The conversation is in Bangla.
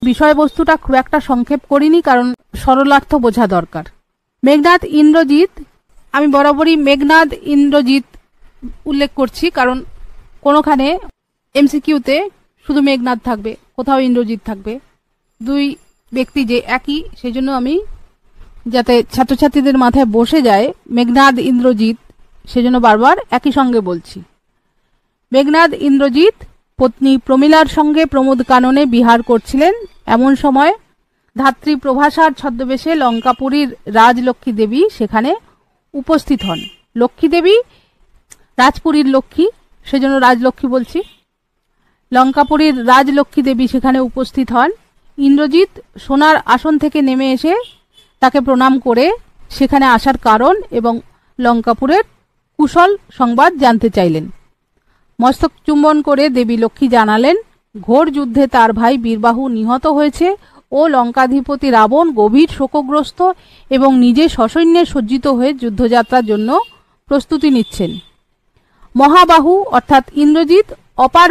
বিষয়বস্তুটা খুব একটা সংক্ষেপ করিনি, কারণ সরলার্থ বোঝা দরকার। মেঘনাদ ইন্দ্রজিৎ, আমি বরাবরই মেঘনাদ ইন্দ্রজিৎ উল্লেখ করছি, কারণ কোনোখানে এমসিকিউতে শুধু মেঘনাদ থাকবে, কোথাও ইন্দ্রজিৎ থাকবে, দুই ব্যক্তি যে একই, সেই জন্য আমি যাতে ছাত্রছাত্রীদের মাথায় বসে যায় মেঘনাদ ইন্দ্রজিৎ, সেজন্য বারবার একই সঙ্গে বলছি। মেঘনাদ ইন্দ্রজিৎ পত্নী প্রমীলার সঙ্গে প্রমোদ কাননে বিহার করছিলেন। এমন সময় ধাত্রী প্রভাসার ছদ্মবেশে লঙ্কাপুরীর রাজলক্ষ্মী দেবী সেখানে উপস্থিত হন। লক্ষ্মী দেবী রাজপুরীর লক্ষ্মী, সেজন্য রাজলক্ষ্মী বলছি। লঙ্কাপুরীর রাজলক্ষ্মী দেবী সেখানে উপস্থিত হন। ইন্দ্রজিৎ সোনার আসন থেকে নেমে এসে তাকে প্রণাম করে সেখানে আসার কারণ এবং লঙ্কাপুরের কুশল সংবাদ জানতে চাইলেন। মস্তক চুম্বন করে দেবী লক্ষ্মী জানালেন, ঘোর যুদ্ধে তার ভাই বীরবাহু নিহত হয়েছে ও লঙ্কাধিপতি রাবণ গভীর শোকগ্রস্ত এবং নিজে সসৈন্যে সজ্জিত হয়ে যুদ্ধযাত্রার জন্য প্রস্তুতি নিচ্ছেন। মহাবাহু অর্থাৎ ইন্দ্রজিৎ অপার